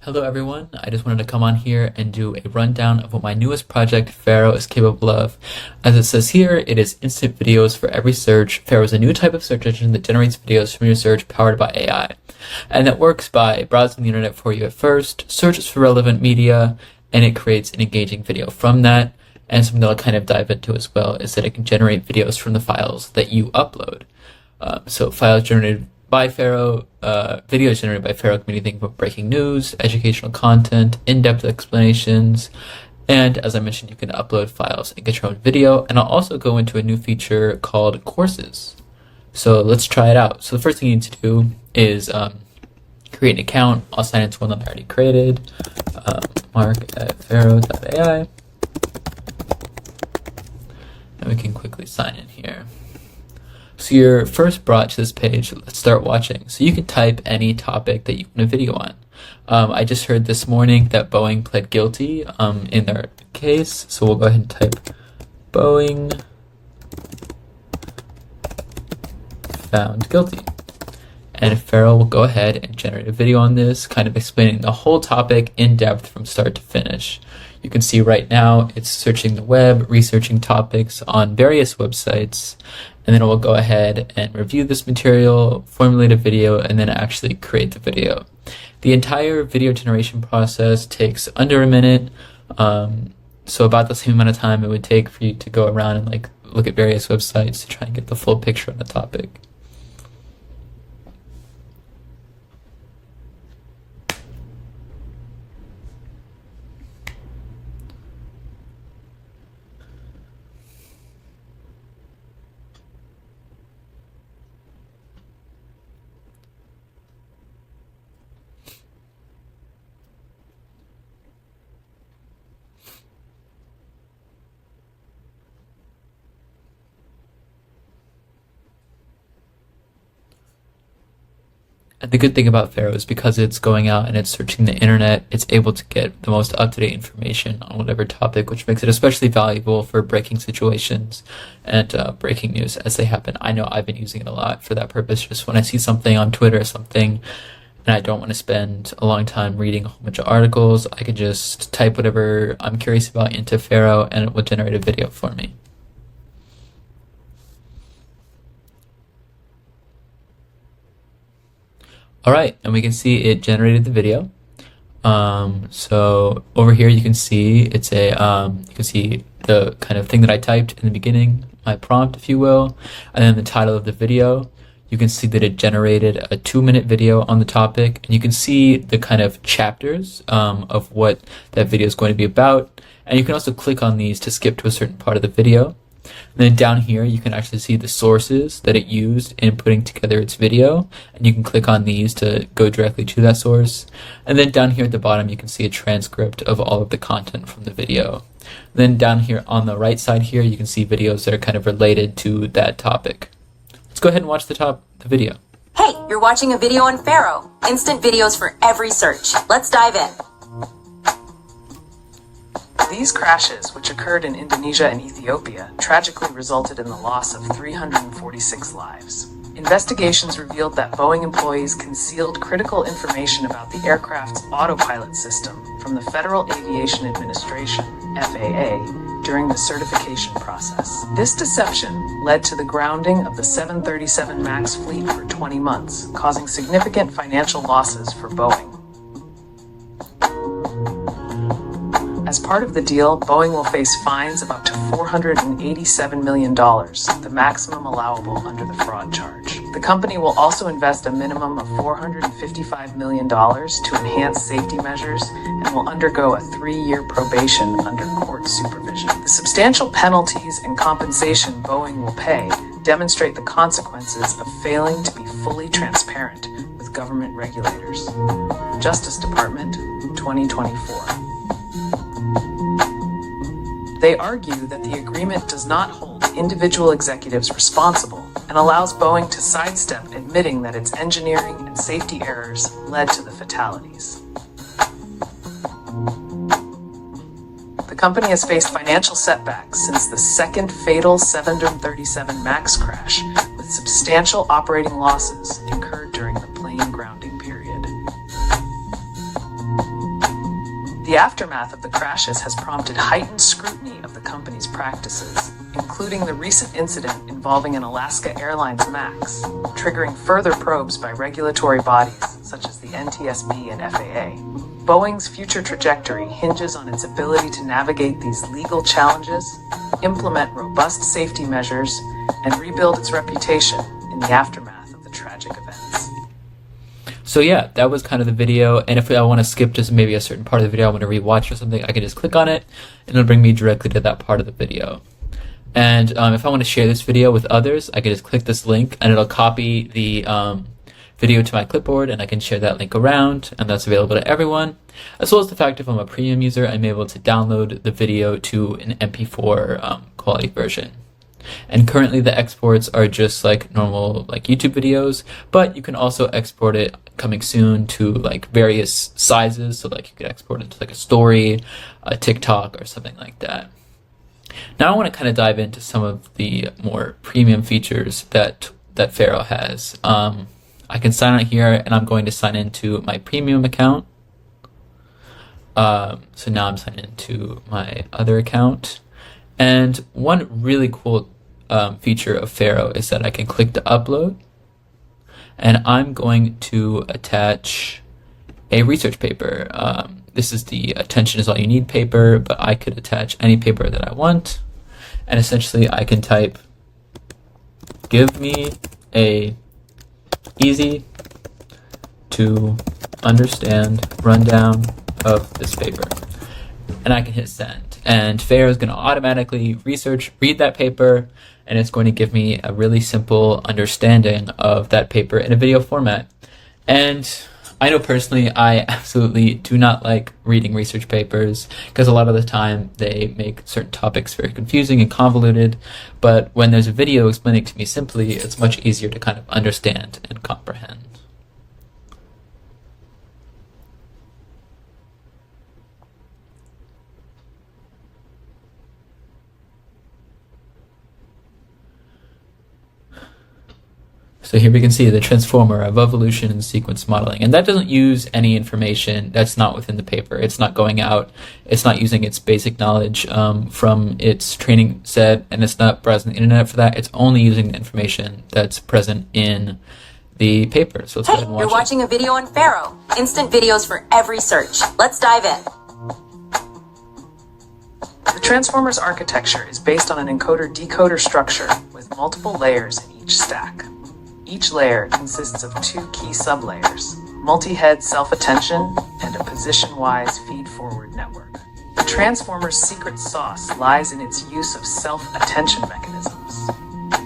Hello everyone, I just wanted to come on here and do a rundown of what my newest project, Farro, is capable of. As it says here, it is instant videos for every search. Farro is a new type of search engine that generates videos from your search powered by AI. And that works by browsing the internet for you at first, searches for relevant media, and it creates an engaging video from that. And something that I'll kind of dive into as well is that it can generate videos from the files that you upload. So files generated by Farro, videos generated by Farro can be anything from breaking news, educational content, in-depth explanations, and as I mentioned, you can upload files and get your own video. And I'll also go into a new feature called courses. So let's try it out. So the first thing you need to do is create an account. I'll sign into one that I already created, mark@farro.ai. And we can quickly sign in here. So you're first brought to this page. Let's start watching. So you can type any topic that you want a video on. I just heard this morning that Boeing pled guilty in their case. So we'll go ahead and type Boeing found guilty. And Farro will go ahead and generate a video on this, kind of explaining the whole topic in depth from start to finish. You can see right now it's searching the web, researching topics on various websites, and then it will go ahead and review this material, formulate a video, and then actually create the video. The entire video generation process takes under a minute, so about the same amount of time it would take for you to go around and look at various websites to try and get the full picture on the topic. And the good thing about Farro is because it's going out and it's searching the internet, it's able to get the most up-to-date information on whatever topic, which makes it especially valuable for breaking situations and breaking news as they happen. I know I've been using it a lot for that purpose. Just when I see something on Twitter or something and I don't want to spend a long time reading a whole bunch of articles, I can just type whatever I'm curious about into Farro and it will generate a video for me. All right, and we can see it generated the video. So over here you can see it's you can see the kind of thing that I typed in the beginning, my prompt, if you will, and then the title of the video. You can see that it generated a 2-minute video on the topic, and you can see the kind of chapters of what that video is going to be about. And you can also click on these to skip to a certain part of the video. And then down here, you can actually see the sources that it used in putting together its video. And you can click on these to go directly to that source. And then down here at the bottom, you can see a transcript of all of the content from the video. And then down here on the right side here, you can see videos that are kind of related to that topic. Let's go ahead and watch the video. Hey, you're watching a video on Farro. Instant videos for every search. Let's dive in. These crashes, which occurred in Indonesia and Ethiopia, tragically resulted in the loss of 346 lives. Investigations revealed that Boeing employees concealed critical information about the aircraft's autopilot system from the Federal Aviation Administration, FAA, during the certification process. This deception led to the grounding of the 737 MAX fleet for 20 months, causing significant financial losses for Boeing. As part of the deal, Boeing will face fines of up to $487 million, the maximum allowable under the fraud charge. The company will also invest a minimum of $455 million to enhance safety measures and will undergo a 3-year probation under court supervision. The substantial penalties and compensation Boeing will pay demonstrate the consequences of failing to be fully transparent with government regulators. Justice Department, 2024. They argue that the agreement does not hold individual executives responsible and allows Boeing to sidestep admitting that its engineering and safety errors led to the fatalities. The company has faced financial setbacks since the second fatal 737 MAX crash, with substantial operating losses incurred during the plane grounding period. The aftermath of the crashes has prompted heightened scrutiny of the company's practices, including the recent incident involving an Alaska Airlines MAX, triggering further probes by regulatory bodies such as the NTSB and FAA. Boeing's future trajectory hinges on its ability to navigate these legal challenges, implement robust safety measures, and rebuild its reputation in the aftermath of the tragic events. So yeah, that was kind of the video, and if I want to skip just maybe a certain part of the video, I want to rewatch or something, I can just click on it, and it'll bring me directly to that part of the video. And if I want to share this video with others, I can just click this link, and it'll copy the video to my clipboard, and I can share that link around, and that's available to everyone. As well as the fact if I'm a premium user, I'm able to download the video to an MP4 quality version. And currently the exports are just like normal like YouTube videos, but you can also export it coming soon to like various sizes. So like you could export it to like a story, a TikTok, or something like that. Now I want to kind of dive into some of the more premium features that Farro has. I can sign out here, and I'm going to sign into my premium account. So now I'm signed into my other account. And one really cool feature of Farro is that I can click to upload, and I'm going to attach a research paper. This is the attention is all you need paper, but I could attach any paper that I want. And essentially I can type, give me a easy to understand rundown of this paper. And I can hit send. And Farro is going to automatically read that paper, and it's going to give me a really simple understanding of that paper in a video format. And I know personally, I absolutely do not like reading research papers because a lot of the time they make certain topics very confusing and convoluted. But when there's a video explaining to me simply, it's much easier to kind of understand and comprehend. So here we can see the transformer of evolution and sequence modeling. And that doesn't use any information that's not within the paper. It's not going out. It's not using its basic knowledge from its training set, and it's not browsing the internet for that. It's only using the information that's present in the paper. So let's go ahead and watch You're watching a video on Farro. Instant videos for every search. Let's dive in. The transformer's architecture is based on an encoder-decoder structure with multiple layers in each stack. Each layer consists of two key sublayers, multi-head self-attention and a position-wise feed-forward network. The transformer's secret sauce lies in its use of self-attention mechanisms.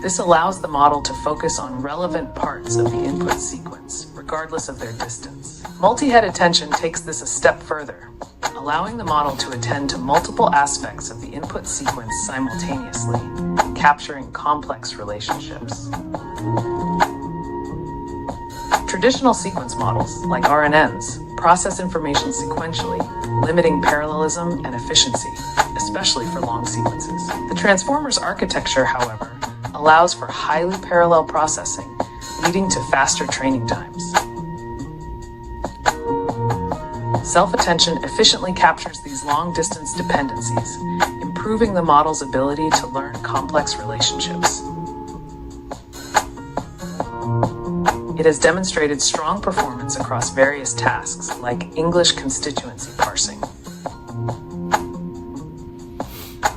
This allows the model to focus on relevant parts of the input sequence, regardless of their distance. Multi-head attention takes this a step further, allowing the model to attend to multiple aspects of the input sequence simultaneously, capturing complex relationships. Traditional sequence models, like RNNs, process information sequentially, limiting parallelism and efficiency, especially for long sequences. The transformer's architecture, however, allows for highly parallel processing, leading to faster training times. Self-attention efficiently captures these long-distance dependencies, improving the model's ability to learn complex relationships. It has demonstrated strong performance across various tasks, like English constituency parsing.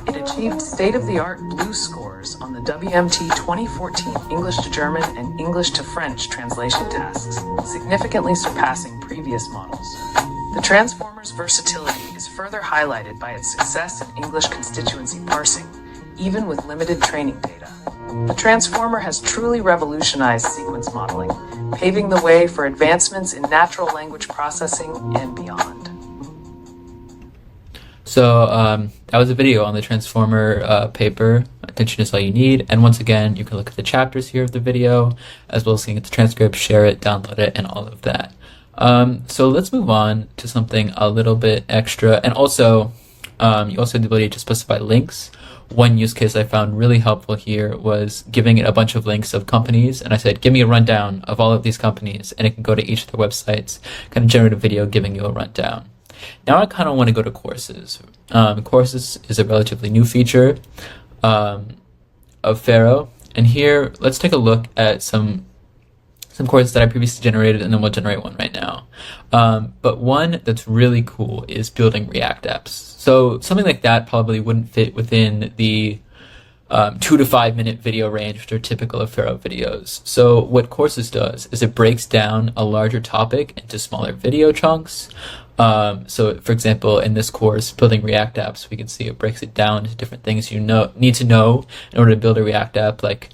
It achieved state-of-the-art blue scores on the WMT 2014 English to German and English to French translation tasks, significantly surpassing previous models. The transformer's versatility is further highlighted by its success in English constituency parsing, even with limited training data. The transformer has truly revolutionized sequence modeling, paving the way for advancements in natural language processing and beyond. So that was a video on the transformer paper, Attention is All You Need. And once again, you can look at the chapters here of the video, as well as looking at the transcript, share it, download it, and all of that. So let's move on to something a little bit extra. And also, you also have the ability to specify links. One use case I found really helpful here was giving it a bunch of links of companies, and I said, give me a rundown of all of these companies, and it can go to each of their websites, kind of generate a video giving you a rundown. Now I kind of want to go to courses. Courses is a relatively new feature of Farro. And here, let's take a look at some courses that I previously generated, and then we'll generate one right now. But one that's really cool is building React apps. So something like that probably wouldn't fit within the 2 to 5 minute video range, which are typical of Farro videos. So what Courses does is it breaks down a larger topic into smaller video chunks. So for example, in this course, building React apps, we can see it breaks it down into different things you need to know in order to build a React app, like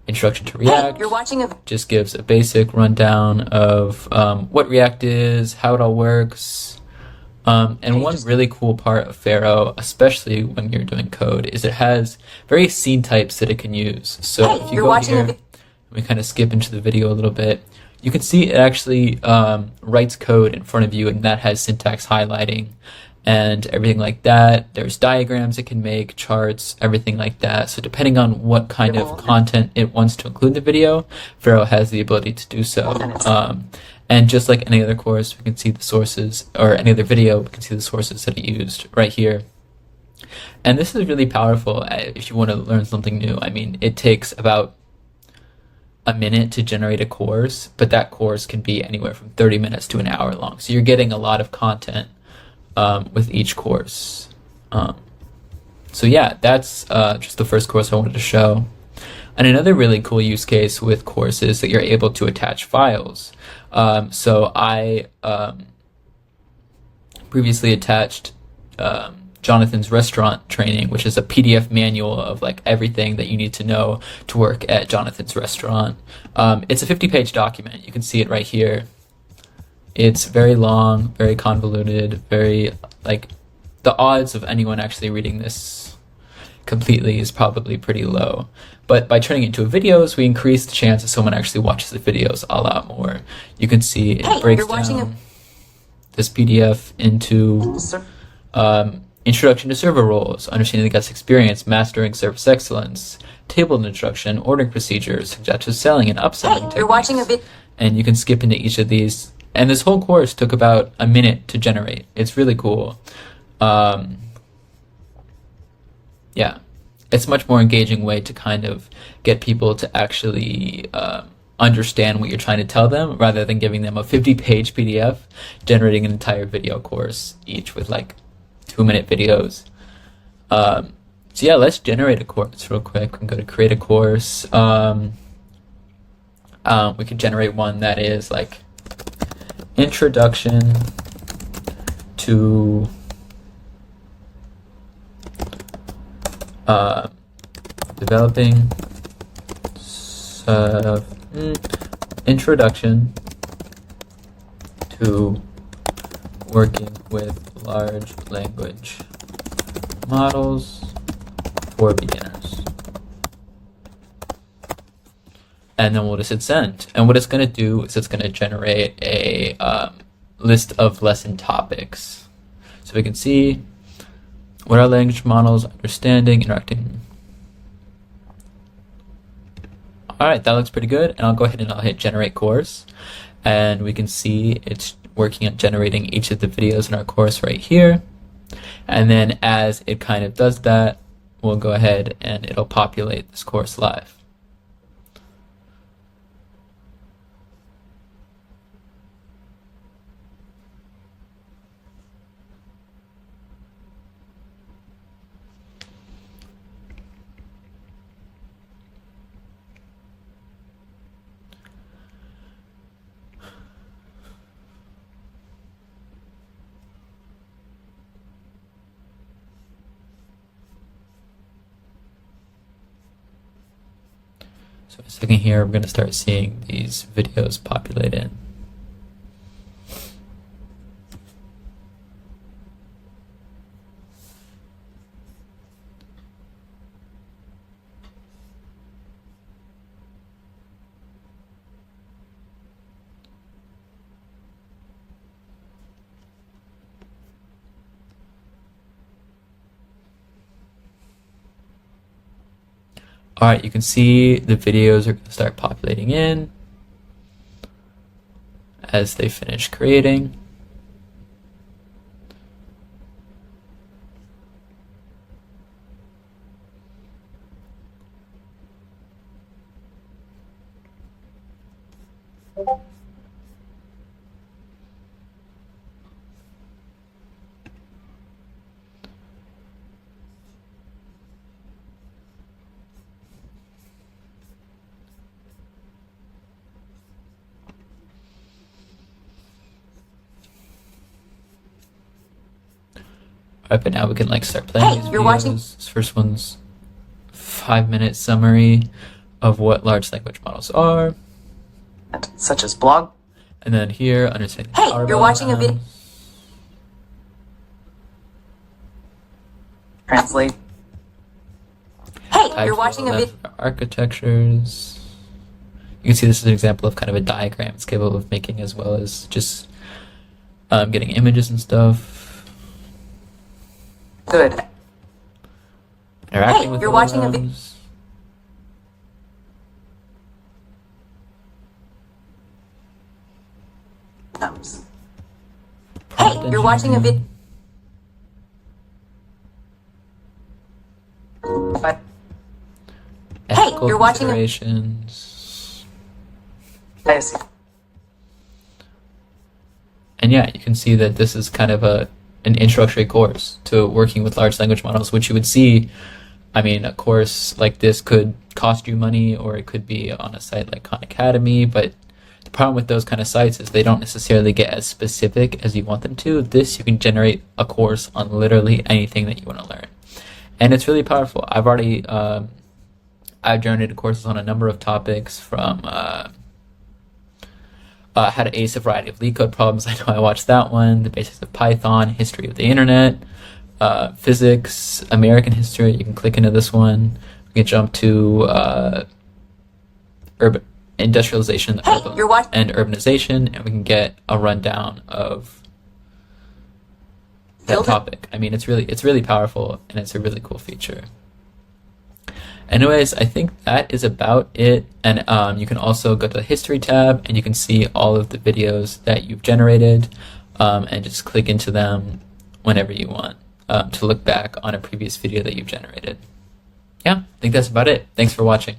Introduction to React. Hey, you're watching a Just gives a basic rundown of what React is, how it all works. And one really cool part of Farro, especially when you're doing code, is it has various scene types that it can use. So if you you're go watching here, we kind of skip into the video a little bit, you can see it actually writes code in front of you, and that has syntax highlighting and everything like that. There's diagrams it can make, charts, everything like that. So depending on what kind of content it wants to include in the video, Farro has the ability to do so. And just like any other course, we can see the sources, or any other video, we can see the sources that it used right here. And this is really powerful if you want to learn something new. I mean, it takes about a minute to generate a course, but that course can be anywhere from 30 minutes to an hour long. So you're getting a lot of content with each course. So yeah, that's just the first course I wanted to show. And another really cool use case with courses is that you're able to attach files. So I previously attached Jonathan's restaurant training, which is a PDF manual of like everything that you need to know to work at Jonathan's restaurant. It's a 50-page document. You can see it right here. It's very long, very convoluted, very like the odds of anyone actually reading this completely is probably pretty low. But by turning it into videos, we increase the chance that someone actually watches the videos a lot more. You can see it breaks down this PDF into introduction to server roles, understanding the guest experience, mastering service excellence, table instruction, ordering procedures, suggestive selling, and upselling techniques. You're watching a video. And you can skip into each of these. And this whole course took about a minute to generate. It's really cool. Yeah, it's a much more engaging way to kind of get people to actually understand what you're trying to tell them, rather than giving them a 50-page PDF, generating an entire video course, each with like 2-minute videos. So yeah, let's generate a course real quick. We can go to create a course. We can generate one that is like Introduction to developing introduction to working with large language models for beginners. And then we'll just hit send. And what it's going to do is it's going to generate a list of lesson topics. So we can see what are language models, understanding, interacting. All right, that looks pretty good. And I'll go ahead and I'll hit generate course. And we can see it's working on generating each of the videos in our course right here. And then as it kind of does that, we'll go ahead and it'll populate this course live. So a second here, we're going to start seeing these videos populate in. All right, you can see the videos are going to start populating in as they finish creating. Alright, but now we can like start playing Hey, these you're videos. watching- This first one's 5-minute summary of what large language models are. Such as blog. And then here, understanding the Hey, power you're watching a vid- bounds. Translate. Hey, Types you're watching a left video. for architectures. You can see this is an example of kind of a diagram it's capable of making, as well as just getting images and stuff. Good. Interacting Hey, with you're the watching a vi- programs. Hey, you're watching a vid. But Ethical you're watching a- considerations. I see. And yeah, you can see that this is kind of an introductory course to working with large language models, which you would see. I mean, a course like this could cost you money, or it could be on a site like Khan Academy, but the problem with those kind of sites is they don't necessarily get as specific as you want them to. This, you can generate a course on literally anything that you want to learn. And it's really powerful. I've generated courses on a number of topics, from how to ace a variety of LeetCode problems. I know I watched that one. The basics of Python, history of the internet, physics, American history. You can click into this one. We can jump to urban industrialization Hey, you're watching- and urbanization, and we can get a rundown of that Build it. topic. I mean, it's really powerful, and it's a really cool feature. Anyways, I think that is about it. And you can also go to the history tab, and you can see all of the videos that you've generated, and just click into them whenever you want to look back on a previous video that you've generated. Yeah, I think that's about it. Thanks for watching.